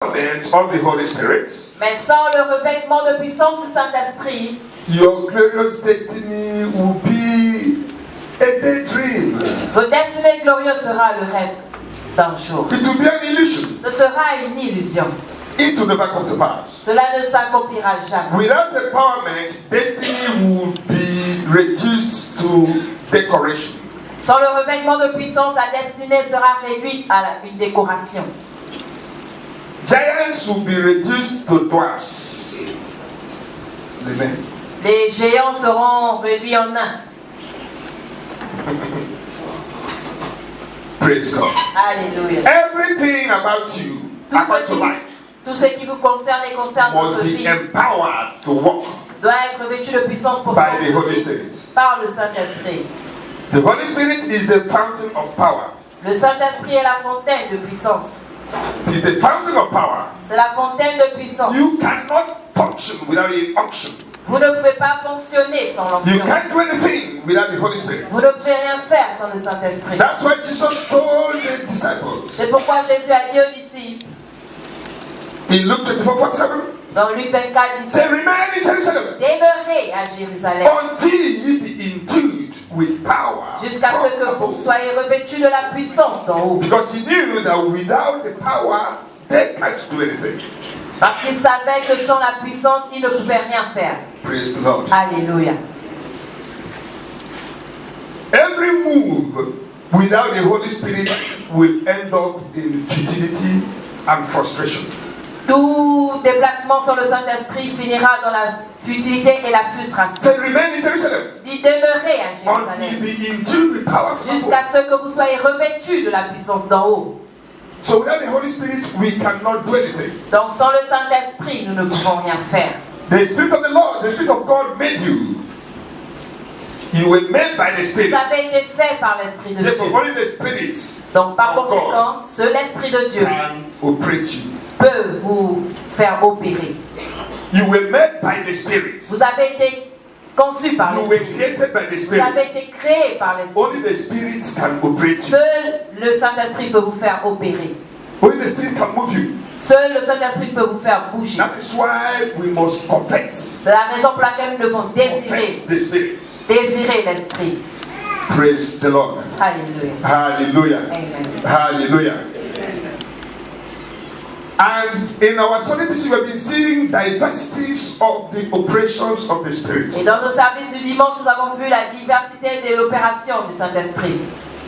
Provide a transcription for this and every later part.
of the Holy Spirit, mais sans le revêtement de puissance du Saint-Esprit, your glorious destiny will be a daydream. votre destinée glorieuse sera le rêve d'un jour. It will be an illusion. Ce sera une illusion. It will never come to pass. Cela ne s'accomplira jamais. Without empowerment, destiny will be reduced to decoration. Sans le revêtement de puissance, la destinée sera réduite à une décoration. Giants will be reduced to dwarfs. Amen. Les géants seront réduits en nains. Praise God. Alléluia. Everything about you, about your life, Tout ce qui vous concerne et concerne must votre be vie empowered to walk doit être vêtu de puissance pour by the Holy fonctionner Spirit. par le Saint-Esprit. The Holy Spirit is the fountain of power. Le Saint-Esprit est la fontaine de puissance. It is the fountain of power. C'est la fontaine de puissance. You cannot function without an unction. Vous ne pouvez pas fonctionner sans You l'onction. can't do anything without the Holy Spirit. Vous ne pouvez rien faire sans le Saint-Esprit. That's why Jesus told the disciples C'est pourquoi Jésus a dit aux disciples, in Luke 24:47, dans Luc 24, say, 17, remain in Jerusalem demeurez à Jérusalem until ye be endued with power. jusqu'à ce que vous soyez revêtus de la puissance d'en haut. Because he knew that without the power, they can't do anything. Parce qu'il savait que sans la puissance, il ne pouvait rien faire. Praise the Lord. Alléluia. Every move without the Holy Spirit will end up in futility and frustration. Tout déplacement sans le Saint-Esprit finira dans la futilité et la frustration. Say, remain in Jerusalem Dit demeurez à until ye Jérusalem be endued with power from jusqu'à above. ce que vous soyez revêtus de la puissance d'en haut. So without the Holy Spirit, we cannot do anything. Donc sans le Saint-Esprit, nous ne pouvons rien faire. The Spirit of the Lord, the Spirit of God made you. You were made by the Vous Spirit. avez été fait par l'Esprit de Therefore, Dieu. only the Spirit Donc par of God conséquent, seul l'Esprit de Dieu can operate you. peut vous faire opérer. You were made by the Spirit. Vous avez été conçu par You were l'Esprit. created by the Vous avez Spirit. été créé par l'Esprit. Only the Spirit can operate you. Seul le Saint-Esprit peut vous faire opérer. Only the Spirit can move you. Seul le Saint-Esprit peut vous faire bouger. That is why we must confess. C'est la raison pour laquelle nous devons Confess the Spirit. désirer l'Esprit. Praise the Lord. Alléluia. Hallelujah. Amen. Hallelujah. And in our Sunday teaching, we've been seeing diversities of the operations of the Spirit. Et dans nos services du dimanche, nous avons vu la diversité de l'opération du Saint-Esprit.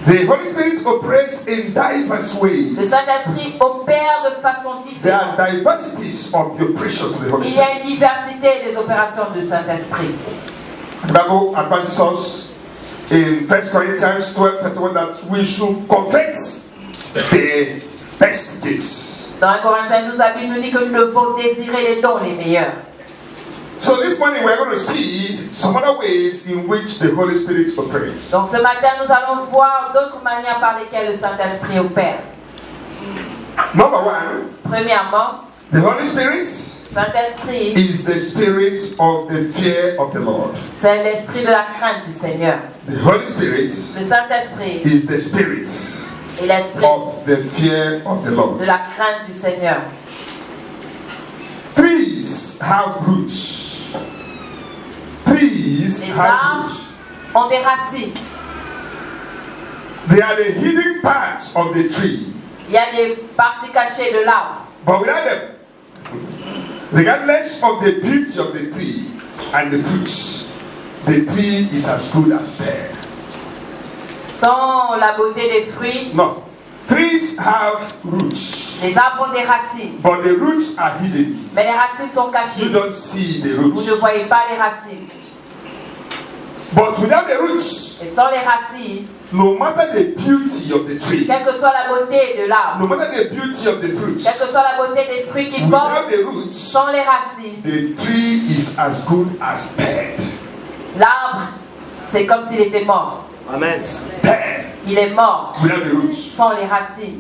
The Holy Spirit operates in diverse ways. Le Saint-Esprit opère de façon There are différente. diversities of the operations of the Holy Il y a Spirit. une diversité des opérations du Saint-Esprit. The Bible advises us in 1 Corinthians 12:31 that we should confess the best gifts. Dans 1 Corinthiens 12, la Bible nous dit que nous devons désirer les dons les meilleurs. So this morning we're going to see some other ways in which the Holy Spirit operates. Donc ce matin, nous allons voir d'autres manières par lesquelles le Saint-Esprit opère. Number one, Premièrement, the Holy Spirit Saint-Esprit, is the spirit of the fear of the Lord. c'est l'esprit de la crainte du Seigneur. The Holy Spirit Le Saint-Esprit is the spirit est l'esprit of the fear of the Lord. de la crainte du Seigneur. Trees have roots. Trees Les have arbres roots. ont des racines. They are the hidden parts of the tree. Il y a des parties cachées de l'arbre. But without them, regardless of the beauty of the tree and the fruits, the tree is as good as dead. Sans la beauté des fruits, No. Trees have roots, les arbres ont des racines. but the roots are hidden. Mais les racines sont You cachées. don't see the Vous roots. ne voyez pas les racines. But without the roots, Et sans les racines, no matter the beauty of the tree, quelle que soit la beauté de l'arbre, no matter the beauty of the fruits, quelle que soit la beauté des fruits qu'il porte, without the roots, sans les racines, the tree is as good as dead. l'arbre, c'est comme s'il était mort. Amen. Dead Il est mort without the roots. sans les racines.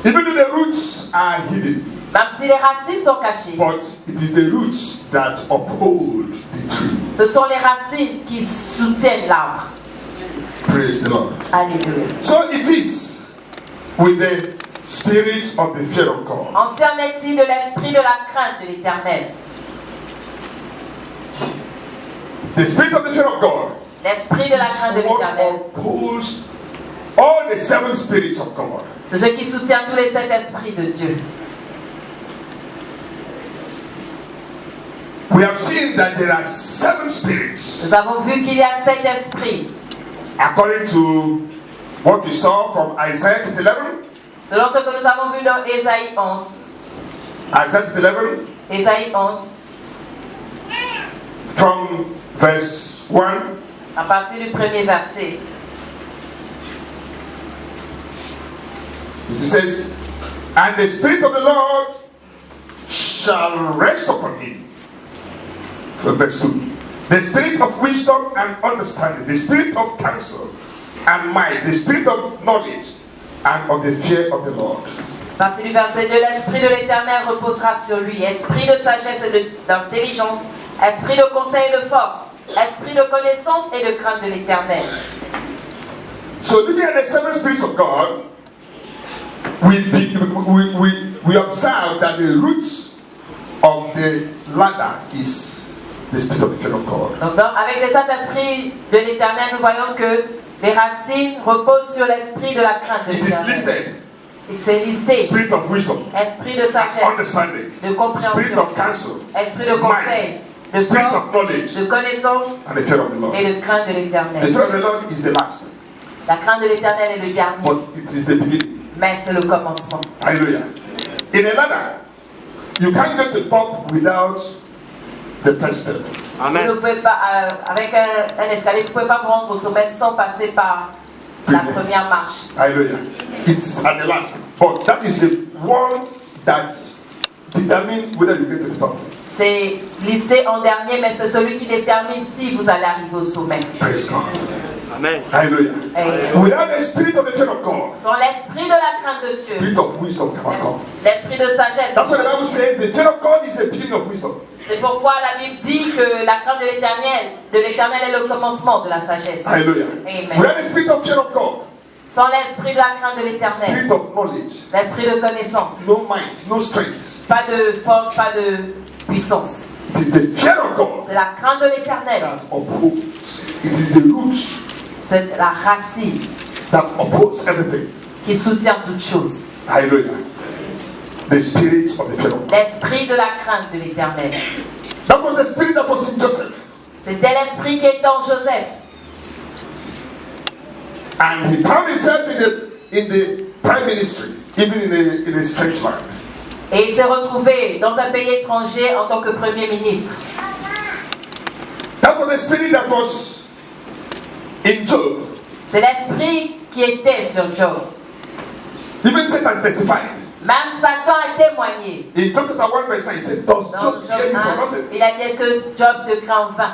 Even though the roots are hidden, Même si les racines sont cachées, but it is the roots that uphold the tree. ce sont les racines qui soutiennent l'arbre. Praise the Lord. Alléluia. So it is with the spirit of the fear of God. En cernait-il de l'esprit de la crainte de l'Éternel? The spirit of the fear of God L'esprit de la crainte de l'Éternel. opposes all the 7 spirits of God. C'est ce qui soutient tous les 7 esprits de Dieu. We have seen that there are 7 spirits. Nous avons vu qu'il y a 7 esprits. According to what we saw from Isaiah 11. Selon ce que nous avons vu dans Ésaïe 11. Isaiah 11. Ésaïe 11. From verse 1. À partir du premier verset. It says, and the Spirit of the Lord shall rest upon him. From verse 2. The Spirit of wisdom and understanding, the Spirit of counsel and might, the Spirit of knowledge and of the fear of the Lord. À partir du verset 2, l'Esprit de l'Éternel reposera sur lui, esprit de sagesse et d'intelligence, esprit de conseil et de force, esprit de connaissance et de crainte de l'Éternel. So looking at the 7 spirits of God, we observe that the roots of the ladder is the spirit of the fear of God. Donc avec les 7 esprits de l'Éternel, nous voyons que les racines reposent sur l'esprit de la crainte de It is l'Éternel. listed. C'est listé. Spirit of wisdom, Esprit de sagesse, understanding, de compréhension, spirit of counsel, esprit de conseil, might, de spirit force, of knowledge, de connaissance and the fear of the Lord. et de crainte de The l'Éternel. fear of the Lord is the last, La crainte de l'Éternel est le dernier, but it is the beginning. mais c'est le commencement. Hallelujah. In a ladder, you can't get to the top without the first step. Vous ne pouvez pas, avec un escalier, vous ne pouvez pas vous rendre au sommet sans passer par la première marche. Hallelujah. It's at the last. But that is the one that determines whether you get to the top. C'est listé en dernier, mais c'est celui qui détermine si vous allez arriver au sommet. Praise God. Amen. Hallelujah. Amen. Without the spirit of the fear of God, Sans l'esprit de la crainte de Dieu, spirit of wisdom cannot come. l'esprit de sagesse. That's what the Bible says. The fear of God is the beginning of wisdom. C'est pourquoi la Bible dit que la crainte de l'Éternel est le commencement de la sagesse. Hallelujah. Amen. Without the spirit of fear of God, Sans l'esprit de la crainte de l'Éternel, spirit of knowledge, l'esprit de connaissance, no might, no strength. pas de force, pas de puissance. It is the fear of God C'est la crainte de l'Éternel, that upholds. It is the roots c'est la racine that upholds everything. qui soutient toutes choses. Hallelujah. The spirit of the fear of God. L'esprit de la crainte de l'Éternel. That was the spirit that was in Joseph. C'était l'esprit qui était en Joseph. And he found himself in the prime ministry, even in a strange land. Et il s'est retrouvé dans un pays étranger en tant que Premier ministre. That was the spirit that was in Job. C'est l'esprit qui était sur Job. Even Satan testified. Même Satan a témoigné. In Job chapter 1 verse 9, he said, does Dans Job Job fear you for 1, nothing? il a dit, est-ce que Job te craint en vain?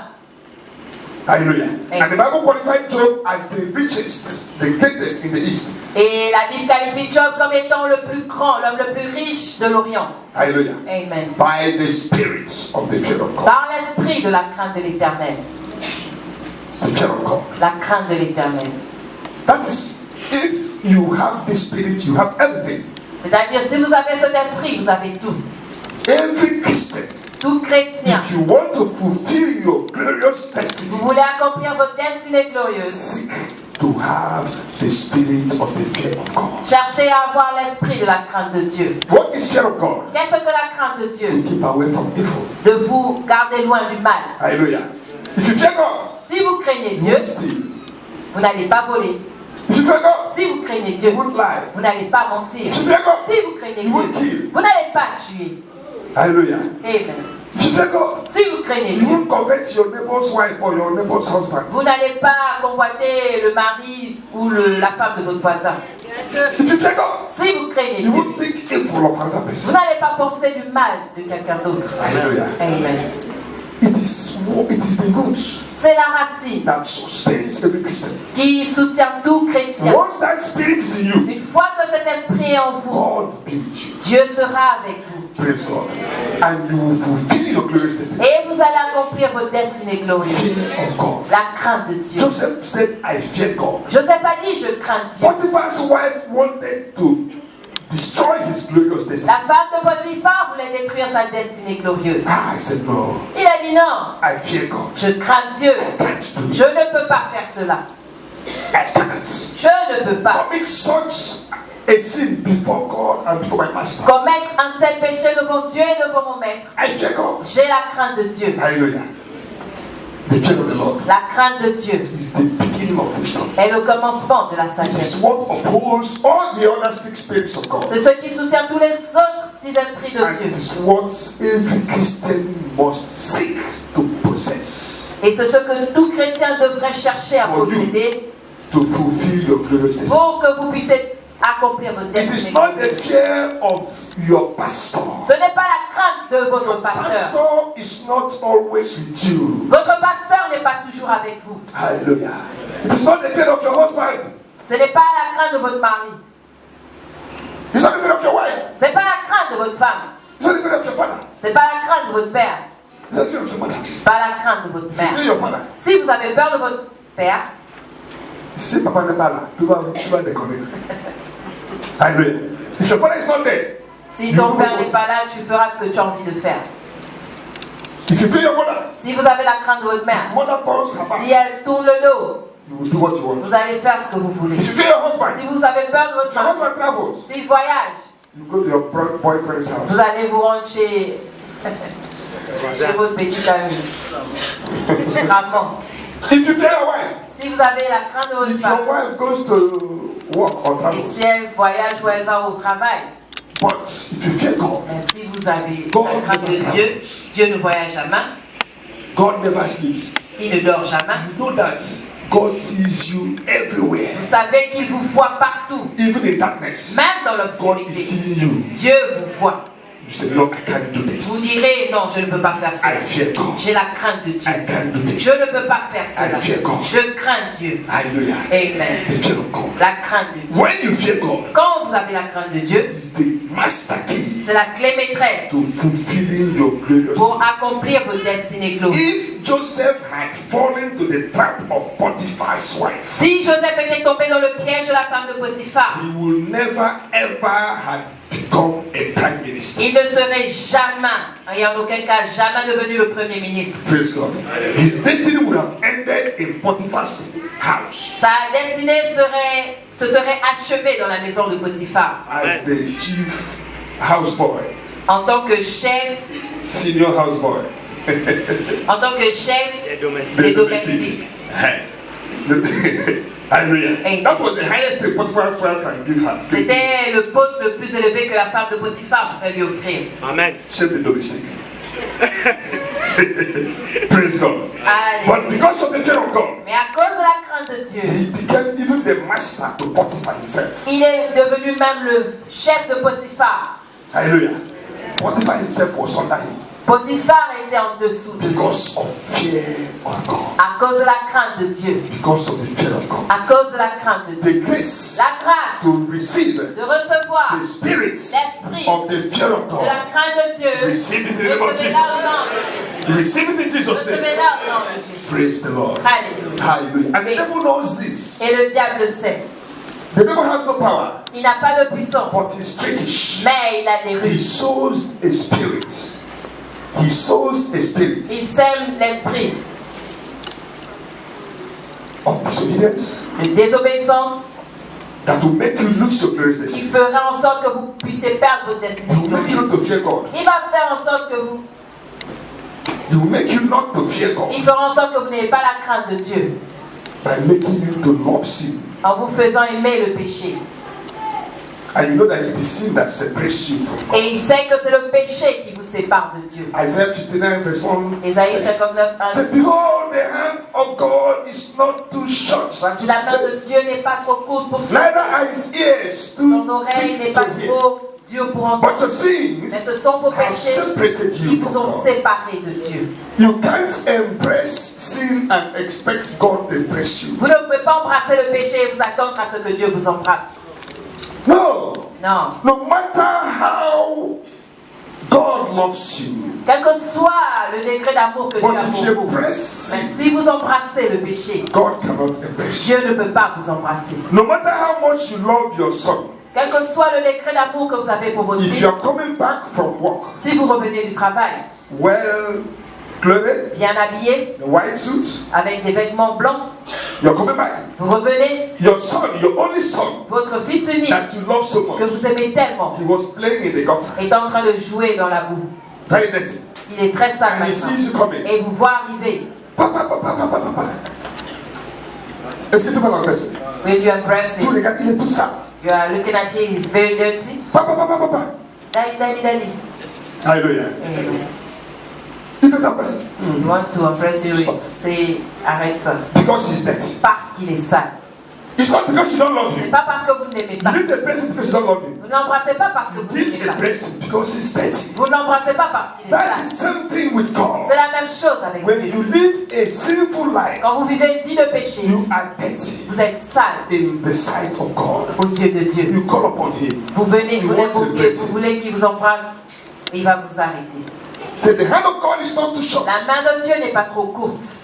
Hallelujah. Amen. And the Bible qualified Job as the richest, the greatest in the East. Et la Bible qualifie Job comme étant le plus grand, l'homme le plus riche de l'Orient. Hallelujah. Amen. By the spirit of the fear of God. Par l'esprit de la crainte de l'Éternel. The fear of God. La crainte de l'Éternel. That is, if you have the spirit, you have everything. C'est-à-dire, si vous avez cet esprit, vous avez tout. Every Christian, Tout chrétien. if you want to fulfill your glorious destiny, Vous voulez accomplir votre destinée glorieuse. seek to have the spirit of the fear of God. Cherchez à avoir l'esprit de la crainte de Dieu. What is fear of God? Qu'est-ce que la crainte de To Dieu? keep away from evil. De vous garder loin du mal. Hallelujah. If you fear God, Si vous craignez you Dieu, won't steal. vous n'allez pas voler. If you fear God, Si vous craignez Dieu, you won't lie. vous n'allez pas mentir. If you fear God, Si vous craignez you won't Dieu, kill. vous n'allez pas tuer. Hallelujah. Amen. If you fear God, Si vous craignez you Dieu, won't covet your neighbor's wife or your neighbor's husband. vous n'allez pas convoiter le mari ou la femme de votre voisin. If you fear God, Si vous craignez you Dieu, won't think evil of another vous person. n'allez pas penser du mal de quelqu'un d'autre. Hallelujah. Amen. It is the roots C'est la racine that sustains every Christian. qui soutient tout chrétien. Once that spirit is in you, Une fois que cet esprit est en vous, God will be with you. Dieu sera avec vous. Praise God. And you will fulfill your glorious destiny. Et vous allez accomplir votre destinée glorieuse. Fear of God. La crainte de Dieu. Joseph said, I fear God. Joseph a dit, je crains Dieu. Potiphar's wife wanted to destroy his glorious destiny. La femme de Potiphar voulait détruire sa destinée glorieuse. I said, no, Il a dit non, I fear God. je crains Dieu. I can't do Je it. ne peux pas faire cela. I can't. Je ne peux pas Commit such a sin before God and before my master. commettre un tel péché devant Dieu et devant mon maître. I fear God. J'ai la crainte de Dieu. Hallelujah. The fear of the Lord La crainte de Dieu is the beginning of wisdom. est le commencement de la It sagesse. is what upholds all the other 6 spirits of God. C'est ce qui soutient tous les autres 6 esprits de And Dieu. it is what every Christian must seek to possess Et c'est ce que tout chrétien devrait chercher à For you. posséder to fulfill your glorious destiny. pour que vous puissiez accomplir votre It is destinée. not the fear of your pastor. Ce n'est pas la crainte de votre pasteur. Pastor is not always with you. Votre pasteur n'est pas toujours avec vous. Hallelujah. It is not the fear of your husband. Ce n'est pas la crainte de votre mari. It's not the fear of your wife. Ce n'est pas la crainte de votre femme. It's not the fear of your father. Ce n'est pas la crainte de votre père. It's not the fear of your mother. Pas la crainte de votre If you fear mère. your father, Si vous avez peur de votre père, si papa n'est pas là, tu vas déconner. Hallelujah. If your father is not there, si ton père n'est pas là, tu feras ce que tu as envie de faire. if you fear your mother, Si vous avez la crainte de votre mère, mother turns her back, si elle tourne le dos, you will do what you want. vous allez faire ce que vous voulez. If you fear your husband, Si vous avez peur de votre your mari, husband travels, s'il voyage, you go to your boyfriend's house. vous allez vous rendre chez votre petit ami. Gravement. If you fear your wife, Si vous avez la crainte de votre if femme, your wife goes to work or et travels, si elle voyage ou elle va au travail, but if you fear God, mais si vous avez la crainte de Dieu, Dieu ne voyage jamais, God never sleeps. il ne dort jamais. You know that God sees you everywhere, Vous savez qu'il vous voit partout, even in darkness. même dans God is l'obscurité. seeing you. Dieu vous voit. You say, Lord, I can't do Vous this. direz non, je ne peux pas faire cela. I fear God. J'ai la crainte de Dieu. I can't do this. Je ne peux pas faire cela. I fear God. Je crains Dieu. Hallelujah. Amen. The fear of God. La crainte de Dieu. When you fear God, Quand vous avez la crainte de Dieu, it is the master key c'est la clé maîtresse to fulfilling your glorious pour destiny. accomplir vos destinées glorieuses. If Joseph had fallen to the trap of Potiphar's wife, Si Joseph était tombé dans le piège de la femme de Potiphar, he would never ever have become a prime minister. il ne serait jamais, et en aucun cas jamais devenu le premier ministre. Praise God. His destiny would have ended in Potiphar's house Sa destinée se serait achevée dans la maison de Potiphar as the chief houseboy, en tant que chef, senior houseboy, en tant que chef the des domestic. domestiques. Hallelujah. Amen. That was the highest thing Potiphar's wife can give her. C'était le poste le plus élevé que la femme de Potiphar pouvait lui offrir. Amen. Save the domestic. Praise God. Allez. But because of the fear of God, Mais à cause de la crainte de Dieu, he became even the master to Potiphar himself. il est devenu même le chef de Potiphar. Hallelujah. Potiphar himself was under him Potiphar était en dessous de lui. because of fear of God. À cause de la crainte de Dieu. Because of the fear of God. À cause de la crainte de Dieu. The grace La grâce to receive de recevoir the spirit l'esprit of the fear of de God. la crainte de Dieu. Receive it in the name of Recevez-la au Jesus. nom de Jésus. Receive it in Jesus' name. Recevez-la au nom de Jésus. Praise the Lord. Alléluia. Hallelujah. And the devil knows this. Et le diable le sait. The devil has no power, Il n'a pas de puissance, but he's trickish. mais il a des He ruses. sows a spirit. He sows a spirit Il sème l'esprit of disobedience de désobéissance that will make you lose your glorious qui destiny. fera en sorte que vous puissiez perdre votre He destinée will make you glorieuse. not to fear God. Il va faire en sorte que vous, He will make you not to fear God il fera en sorte que vous n'ayez pas la crainte de Dieu by making you to love sin. en vous faisant aimer le péché. And you know that it is sin that separates you from God. Et il sait que c'est le péché qui vous sépare de Dieu. Isaiah 59 verse 1 Ésaïe says, 59, 1. say, behold, the hand of God is not too short Voici to la main save, de Dieu n'est pas trop courte pour neither sauver. are his ears Son too oreille n'est thick pas to hear. trop dure pour But entendre. your Mais sins ce sont vos have péchés separated qui you vous from ont God. séparés de Dieu. You can't embrace sin and expect God to embrace you. Vous ne pouvez pas embrasser le péché et vous attendre à ce que Dieu vous embrasse. No. Non. No matter how God loves you, Quel que soit le degré d'amour que Dieu but a if pour you vous. embrace Mais sin, si vous embrassez le péché, God cannot embrace you. Dieu ne peut pas vous embrasser. No matter how much you love your son, Quel que soit le décret d'amour que vous avez pour votre if fils, you are coming back from work, si vous revenez du travail, well clothed, bien habillé, in a white suit, avec des vêtements blancs, you're coming back. vous revenez, Your son, your only son, votre fils unique, that you love so que much, vous aimez tellement, he was playing in the gutter, est en train de jouer dans la boue. very dirty. Il est très sale And he maintenant. sees you coming. Et vous voit arriver. Papa, papa, papa, papa. Est-ce que tu peux l'embrasser? Will you embrace Tu him? regardes, il est tout sale. You are looking at him, he's very dirty. Papa, papa, papa. Daddy, daddy, daddy. Alléluia. Il veut t'embrasser. You want to embrace you, Stop. c'est arrête. Because he's dirty. Parce qu'il est sale. It's not because she don't love C'est you. pas parce que vous ne l'aimez pas. You didn't embrace him because she don't love you. Vous n'embrassez pas parce que You vous ne l'aimez didn't pas. embrace him because he's dirty. Vous n'embrassez pas parce qu'il est That's the sale. same thing with God. C'est la même chose avec When Dieu. you live a sinful life, Quand vous vivez une vie de péché, you are dirty vous êtes sale in the sight of God. aux yeux de Dieu. You call upon him. Vous venez, You vous want to l'invoquez, embrace vous him. voulez qu'il vous embrasse, il va vous arrêter. Say the hand of God is not too short, La main de Dieu n'est pas trop courte,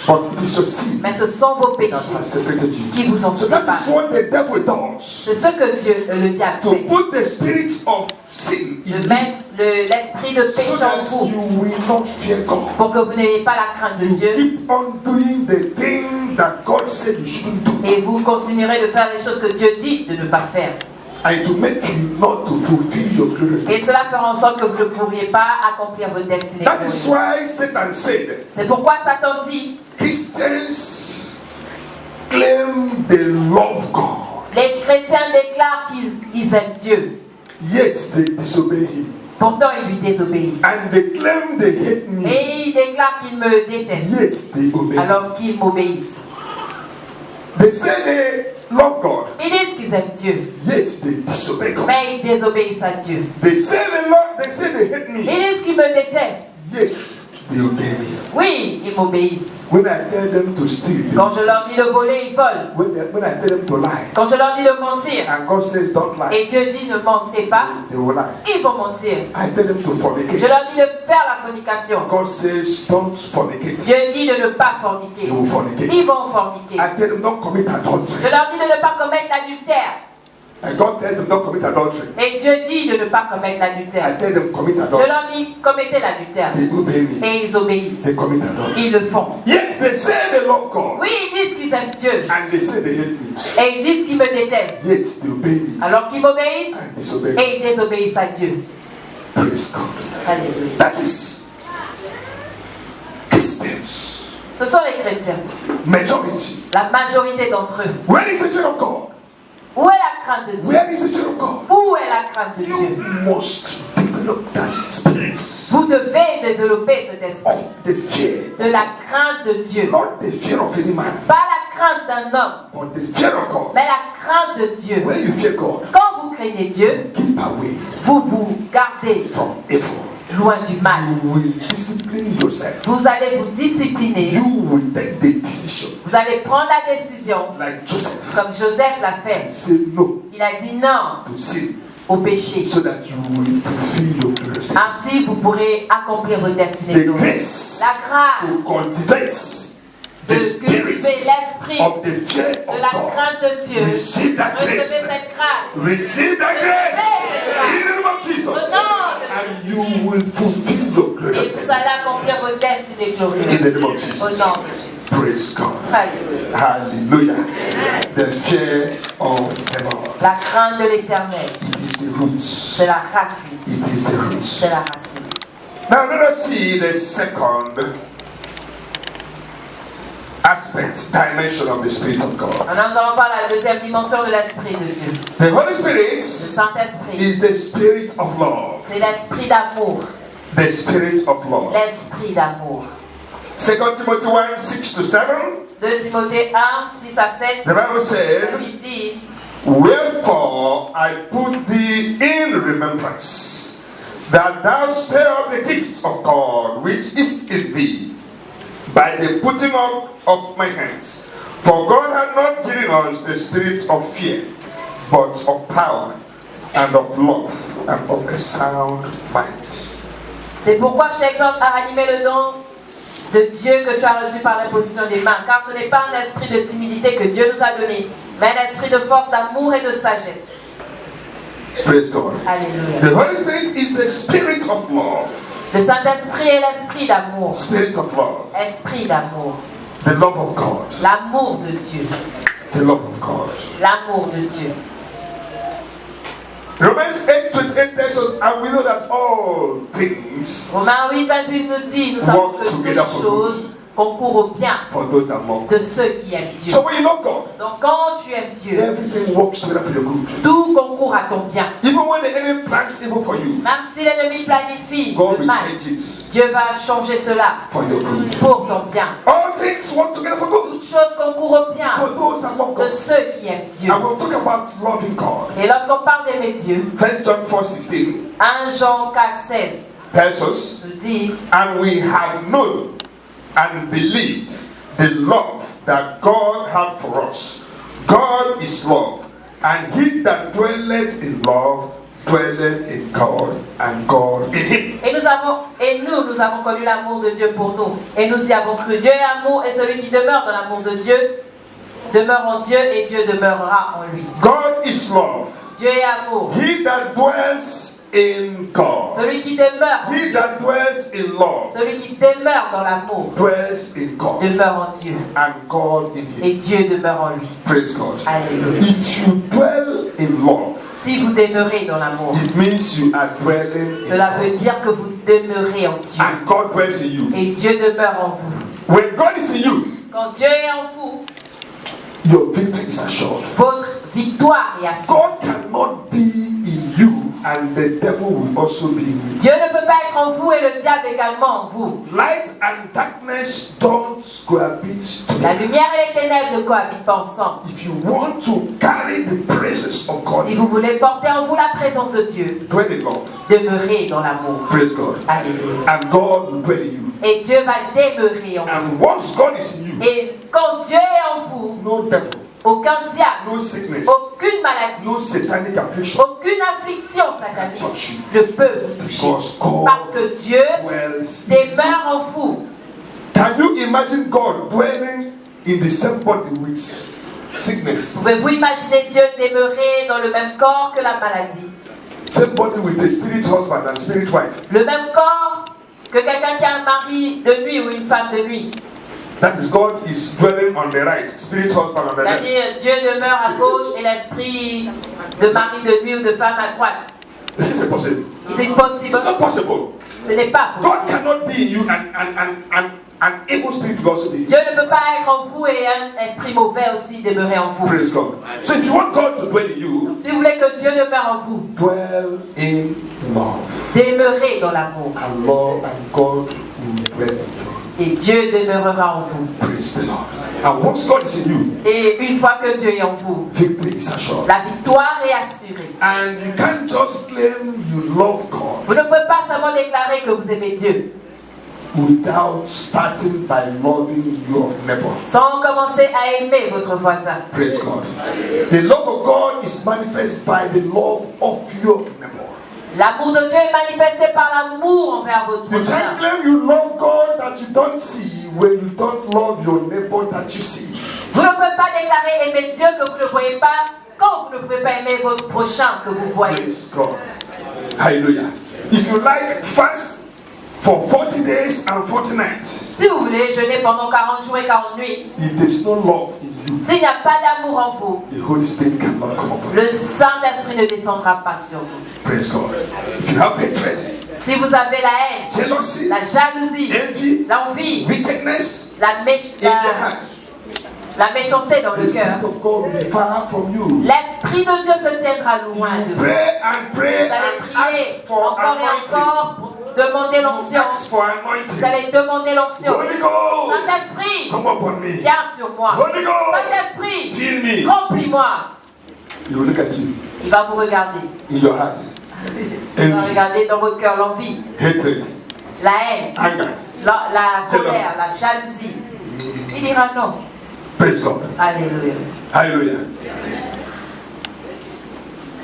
but it is your sin mais ce sont vos that péchés has separated you. qui vous ont So that is séparés. what the devil does. C'est ce que Dieu, le diable To fait, put the spirit of sin in de you mettre l'esprit de so péché en that vous, you will not fear God. pour que vous n'ayez pas la crainte de You Dieu, keep on doing the thing that God said you shouldn't do. et vous continuerez de faire les choses que Dieu dit de ne pas faire. And to make you not to fulfill your glorious Et destiny. cela fera en sorte que vous ne pourriez pas accomplir votre destinée. That is why Satan said, C'est pourquoi Satan dit, Christians claim they love God, les chrétiens déclarent qu'ils aiment Dieu, yet they disobey him. pourtant ils lui désobéissent. And they claim they hate me, Et ils déclarent qu'ils me détestent, yet they obey me. alors qu'ils m'obéissent. They say they love God, Ils disent qu'ils aiment Dieu, yet they disobey God. mais ils désobéissent à Dieu. They say they hate me, Ils disent qu'ils me détestent. yet they obey me. Oui, ils m'obéissent. When I tell them to steal, they Quand je leur dis de voler, ils volent. when I tell them to lie, Quand je leur dis de mentir, and God says don't lie, et Dieu dit ne mentez pas, they will lie. ils vont mentir. I tell them to Je fornicate. leur dis de faire la fornication. God says don't fornicate. Dieu dit de ne pas forniquer. They will fornicate. Ils vont forniquer. I tell them don't commit adultery. Je leur dis de ne pas commettre l'adultère. And God tells them don't commit adultery. Et Dieu dit de ne pas commettre I l'adultère. tell them commit Je adultery. leur dis commettez l'adultère. They obey me. Et ils obéissent. They commit adultery. Ils le font. Yet they say they love God. Oui, ils disent qu'ils aiment Dieu. And they say they hate me. Et ils disent qu'ils me détestent. Yet they obey me. Alors qu'ils m'obéissent. And disobey me. Et ils désobéissent à Dieu. Praise God. Alléluia. That is Christians. Ce sont les chrétiens. Majority. La majorité d'entre eux. Where is the fear of God? Où est la crainte de Dieu? Where is the fear of God? Où est la crainte de You Dieu? must develop that spirit Vous devez développer cet esprit of the fear. de la crainte de Dieu. Not the fear of any man, Pas la crainte d'un homme, but the fear of God. mais la crainte de Dieu. When you fear God, Quand vous craignez Dieu, keep away vous vous gardez from evil. loin du mal. You will discipline yourself. Vous allez vous discipliner. You will take the decision, Vous allez prendre la décision, like Joseph, comme Joseph l'a fait. say no Il a dit non to sin, au péché. so that you will fulfill your glorious destiny. Ainsi, vous pourrez accomplir votre destinée The glorieuse. grace La grâce to cultivate de the spirit cultiver l'esprit of the fear de of la God. crainte de Dieu. Receive that Recevez grace. cette grâce. Receive that grace in the name of Jesus, Au nom de and you will fulfill your Et glorious vous destiny allez accomplir votre destinée in glorieuse. the name of Au Jesus. nom de Jésus. Praise God. Alléluia. Hallelujah. The fear of the Lord. La crainte de l'éternel, It is the roots. c'est la racine. It is the roots. C'est la racine. Now let us see the second aspect, dimension of the Spirit of God. Maintenant, nous allons voir la deuxième dimension de l'esprit de Dieu. The Holy Spirit Le Saint-Esprit, is the Spirit of love. c'est l'esprit d'amour. The Spirit of love. L'esprit d'amour. 2 Timothy 1, 6 to 7. 2 Timothée 1, 6 à 7. The Bible says, Il dit, wherefore I put thee in remembrance, that thou stir up the gifts of God which is in thee, by the putting up of my hands. For God hath not given us the spirit of fear, but of power, and of love, and of a sound mind. c'est pourquoi je t'exhorte à ranimer le don de Dieu que tu as reçu par l'imposition des mains, car ce n'est pas un esprit de timidité que Dieu nous a donné, mais un esprit de force, d'amour et de sagesse. Praise God. Alléluia. The Holy Spirit is the spirit of love. Le Saint-Esprit est l'esprit d'amour. Spirit of love. Esprit d'amour. The love of God. L'amour de Dieu. The love of God. L'amour de Dieu. Romans 8:28 tells us, and we know that all things Romains 8:28 nous dit, nous savons que toutes choses concourent au bien for those that love de God. ceux qui aiment Dieu. So when you love God, Donc quand tu aimes Dieu, everything works together for your good. tout concourt à ton bien. Even when the enemy plans evil for you, Même si l'ennemi planifie God le will mal, change it Dieu va changer cela for your good. pour ton bien. All things work together for good Toutes choses concourent au bien for those that love de God. ceux qui aiment Dieu. And we'll talk about loving God. Et lorsqu'on parle d'aimer Dieu, 1 John 4:16 1 Jean 4:16 tells us, nous dit, and we have known and believed the love that God had for us. God is love, and he that dwelleth in love dwelleth in God, and God in him. et nous avons connu l'amour de Dieu pour nous. Et nous y avons cru. Dieu est amour, et celui qui demeure dans l'amour de Dieu demeure en Dieu, et Dieu demeurera en lui. God is love. Dieu est amour. He that dwells in God, Celui qui demeure en he Dieu, that dwells in love, celui qui demeure dans l'amour, dwells in God, demeure en Dieu, and God in him. et Dieu demeure en lui. Praise God. Alléluia. If you dwell in love, Si vous demeurez dans l'amour, it means you are dwelling in cela God. veut dire que vous demeurez en Dieu, And God dwells in you. et Dieu demeure en vous. When God is in you, Quand Dieu est en vous, your victory is assured. votre victoire est assurée. God cannot be in you and the devil will also be in you. Dieu ne peut pas être en vous et le diable également en vous. Light and darkness don't cohabit La together. lumière et les ténèbres ne cohabitent pas ensemble. If you want to carry the praises of God, Si vous voulez porter en vous la présence de Dieu, dwell in love. demeurez dans l'amour. Praise God. Alléluia. And God will dwell in you. Et Dieu va demeurer en vous. And once God is in you, Et quand Dieu est en vous, no devil, aucun diable, no sickness, aucune maladie, no satanic affliction aucune affliction satanique ne peut vous toucher. because God Parce que Dieu dwells. demeure en vous. Can you imagine God dwelling in the same body with sickness? Pouvez-vous imaginer Dieu demeurer dans le même corps que la maladie? Same body with a spirit husband and spirit wife. Le même corps que quelqu'un qui a un mari de nuit ou une femme de nuit. That is, God is dwelling on the right, spirit husband on the left. C'est-à-dire Dieu demeure à gauche et l'esprit de mari de nuit ou de femme à droite. Is this possible? Is it possible? It's not possible. Ce n'est pas God possible. cannot be in you and an evil spirit will also be in you. Dieu ne peut pas être en vous et un esprit mauvais aussi demeurer en vous. Praise God. So if you want God to dwell in you, Si vous voulez que Dieu demeure en vous, dwell in love. demeurez dans l'amour. And love and God will dwell in you. Et Dieu demeurera en vous. Praise the Lord. And once God is in you, Et une fois que Dieu est en vous, victory is assured. la victoire est assurée. And you can't just claim you love God Vous ne pouvez pas seulement déclarer que vous aimez Dieu without starting by loving your neighbor. sans commencer à aimer votre voisin. Praise God. The love of God is manifest by the love of your neighbor. L'amour de Dieu est manifesté par l'amour envers votre You prochain. can't claim you love God that you don't see when you don't love your neighbor that you see. Vous ne pouvez pas déclarer aimer Dieu que vous ne voyez pas quand vous ne pouvez pas aimer votre prochain que vous voyez. Praise God. Hallelujah. If you like, fast for 40 days and 40 nights. Si vous voulez jeûner pendant 40 jours et 40 nuits, If there's no love in you, s'il n'y a pas d'amour en vous, the Holy Spirit cannot come upon you. le Saint-Esprit ne descendra pas sur vous. Praise God. If you have hatred, Si vous avez la haine, jealousy, la jalousie, envy, l'envie, wickedness la in your heart, méchanceté dans the le cœur, Spirit of God will be far from you. l'Esprit de Dieu se tiendra loin de vous. Pray and pray Vous allez and prier ask for encore et anointing. encore pour demander l'onction. Ask for Vous anointing. allez demander l'onction. Holy Ghost, Saint-Esprit, come upon me. viens sur moi. Holy Ghost, Saint-Esprit, fill me. remplis-moi. He will look at you Il va vous regarder. in your heart. Il va Envy, regarder dans votre cœur l'envie, hatred, la haine, anger. la colère, la jalousie. Il dira non. Praise God. Alléluia. Hallelujah.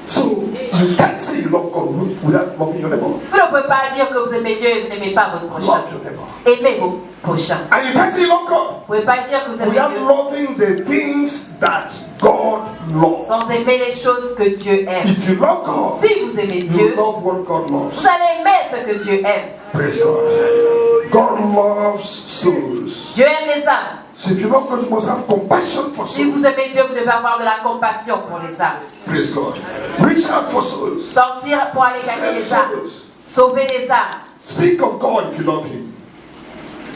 So, You can't say you love God without loving your neighbor. Vous ne pouvez pas dire que vous aimez Dieu et vous n'aimez pas votre prochain. Love your neighbor. Aimez vos prochains. And you can't say you love God Vous ne pouvez pas dire que vous aimez without Dieu loving the things that God loves. sans aimer les choses que Dieu aime. If you love God, Si vous aimez you Dieu, love what God vous loves. allez aimer ce que Dieu aime. Praise God. God loves souls. Dieu aime les âmes. So if you love God, you must have compassion for Si souls. vous aimez Dieu, vous devez avoir de la compassion pour les âmes. Praise God. Reach out for souls. Sortir pour aller gagner Save les âmes. souls. Sauver les âmes. Speak of God if you love Him.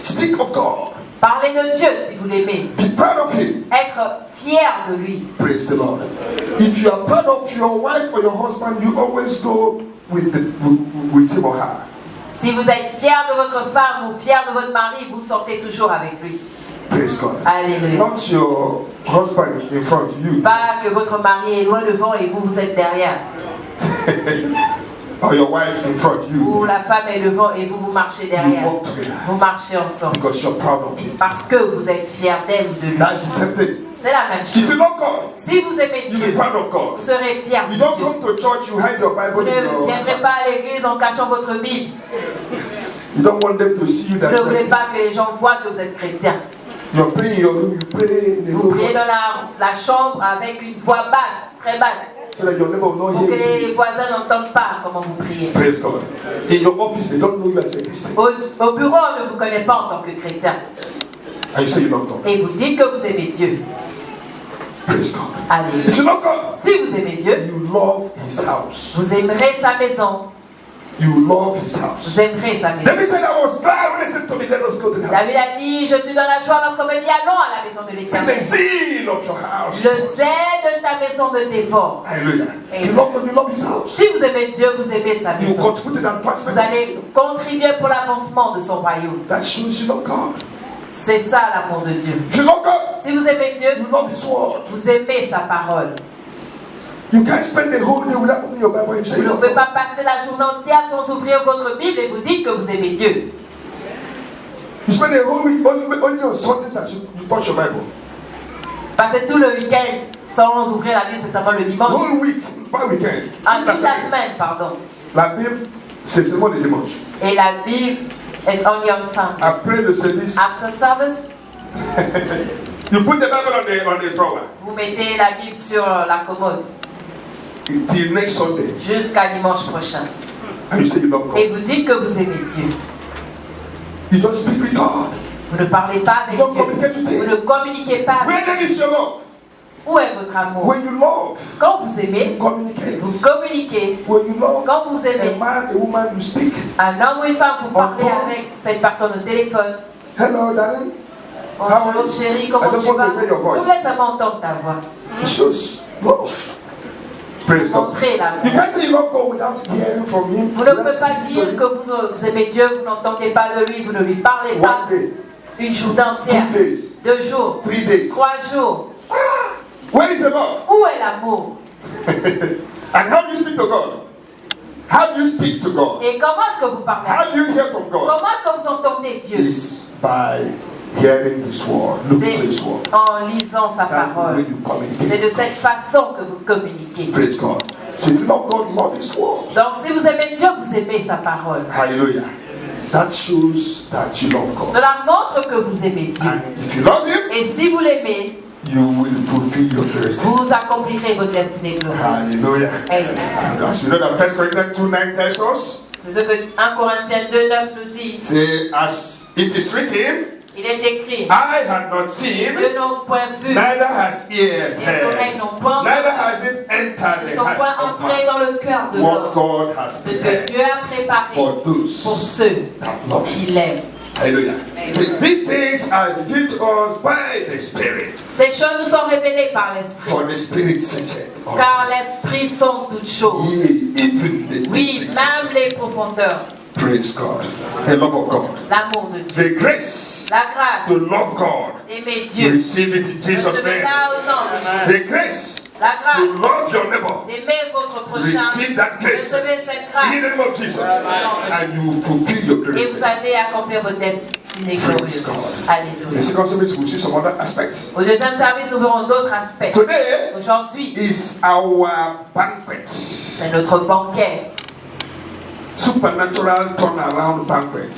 Speak of God. Parlez de Dieu si vous l'aimez. Be proud of Him. Être fier de lui. Praise the Lord. If you are proud of your wife or your husband, you always go with him or her. Si vous êtes fier de votre femme ou fier de votre mari, vous sortez toujours avec lui. Praise God. Alléluia. Not your husband in front of you. Pas que votre mari est loin devant et vous, vous êtes derrière. Or your wife in front of you. Ou la femme est devant et vous, vous marchez derrière. You walk together. Vous marchez ensemble. Because you're proud of Him. Parce que vous êtes fier d'elle ou de lui. That's the same thing. C'est la même If chose. you love God, Si vous aimez you be Dieu, proud of God. vous serez fier de You don't Dieu. come to church, you hide your Vous Bible in ne your... viendrez pas à l'église en cachant votre Bible. You don't want them to see you Vous ne voulez that pas que les gens voient que vous êtes chrétien. you're praying in your room, you pray in a Vous low priez voice, dans la chambre avec une voix basse, très basse, so that your neighbor will not pour que hear you. les voisins n'entendent pas comment vous priez. Praise God. In your office, they don't know you as a Christian. Au bureau, on ne vous connaît pas en tant que chrétien. And you say you love God. Et vous dites que vous aimez Dieu. Praise God. Alléluia. If you love God, Si vous aimez Dieu, you love His house. vous aimerez sa maison. You love His house. Vous aimerez sa maison. David said, I was glad when they said to me, let us go to the house. David a dit, je suis dans la joie lorsqu'on me dit, allons à la maison de And the l'Éternel. zeal of your house. Le zèle de ta maison me dévore. Hallelujah. If you love God, you love His house. Si vous aimez Dieu, vous aimez sa You maison. contribute to the advancement. Vous allez contribuer pour l'avancement de son royaume. That shows you love God. C'est ça l'amour de Dieu. If you love God, Si vous aimez Dieu, you love His word. vous aimez sa parole. You can't spend the whole day without opening your Bible and say Vous you ne love pouvez God. pas passer la journée entière sans ouvrir votre Bible et vous dites que vous aimez Dieu. You spend the whole week only on Sundays that you touch your Bible. Passez tout le week-end sans ouvrir la Bible, c'est seulement le dimanche. Whole week, pas week-end. En toute la semaine, pardon. La Bible, c'est seulement le dimanche. Et la Bible est only on Sunday. Après le service, After service, you put the Bible on the drawer. vous mettez la Bible sur la commode Till next Sunday. jusqu'à dimanche prochain. And you say you love Et God. vous dites que vous aimez Dieu. You don't speak with God. Vous ne parlez pas avec You don't Dieu. communicate with Vous Him. ne communiquez pas avec Where then is your love? Où est votre amour? When you love, Quand vous aimez, communicate. vous communiquez. When you love Quand vous a aimez man, a woman, you speak. un homme ou une femme, vous parlez Enfant. avec cette personne au téléphone. Hello, darling. Bonjour chérie, comment I just tu want vas? to hear your voice. Vous voulez seulement entendre ta voix. It shows love. Praise God. Montrez l'amour. You can't say you love God without hearing from Him. Vous ne pouvez pas dire que vous aimez Dieu, vous n'entendez pas de lui, vous ne lui parlez pas. One day, Une journée entière, 2 days, 2 jours, 3 days. 3 jours. Where is the love? Où est l'amour? And how do you speak to God? How do you speak to God? Et comment est-ce que vous parlez? How do you hear from God? Comment est-ce que vous entendez Dieu? Is by hearing His word, looking to His word. C'est en lisant sa That's the way parole. you communicate. C'est de cette façon que vous communiquez. Praise God. So if you love God, love His word. Donc si vous aimez Dieu, vous aimez sa parole. Hallelujah. That shows that you love God. Cela montre que vous aimez Dieu. And if you love Him, Et si vous l'aimez, you will fulfill your destiny. vous accomplirez votre destinée glorieuse. Hallelujah. Amen. And as we know that 1 Corinthians 2:9 tells us, C'est ce que 1 Corinthiens 2:9 nous dit. say, as it is written, Il est écrit, I had not seen, Dieu n'ont point vu, neither has ears les oreilles heard, n'ont point neither entendu, has it entered ne the sont point heart of entrés man dans le cœur de what l'homme. God has Ce que prepared Dieu a préparé for those pour ceux that love Him. qui l'aiment. Hallelujah. See, these things are revealed to us by the Spirit. Ces choses nous sont révélées par l'Esprit. For the Spirit searcheth all Car l'Esprit sonde toutes choses. things. Yea, even the Oui, deep things. même les profondeurs. Praise God. The love of God. L'amour de Dieu. The grace La grâce to love God. d'aimer You Dieu. receive it in Jesus' name. Recevez-la au nom de Jésus. The grace La to grâce love your neighbor. d'aimer votre prochain. Receive that grace Recevez cette in grâce. the name of Jesus. And you fulfill your Et vous grace. allez accomplir votre destinée glorieuse. In Alléluia. the second service, we'll see some other aspects. Au deuxième service, nous verrons d'autres aspects. Today Aujourd'hui, is our banquet. c'est notre banquet. Supernatural turnaround banquet.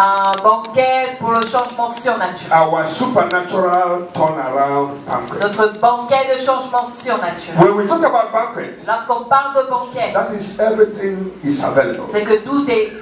Un banquet pour le changement surnaturel. Our supernatural turnaround banquet. Notre banquet de changement surnaturel. When we talk about banquets, Lorsqu'on parle de banquet, that is everything is available. c'est que tout est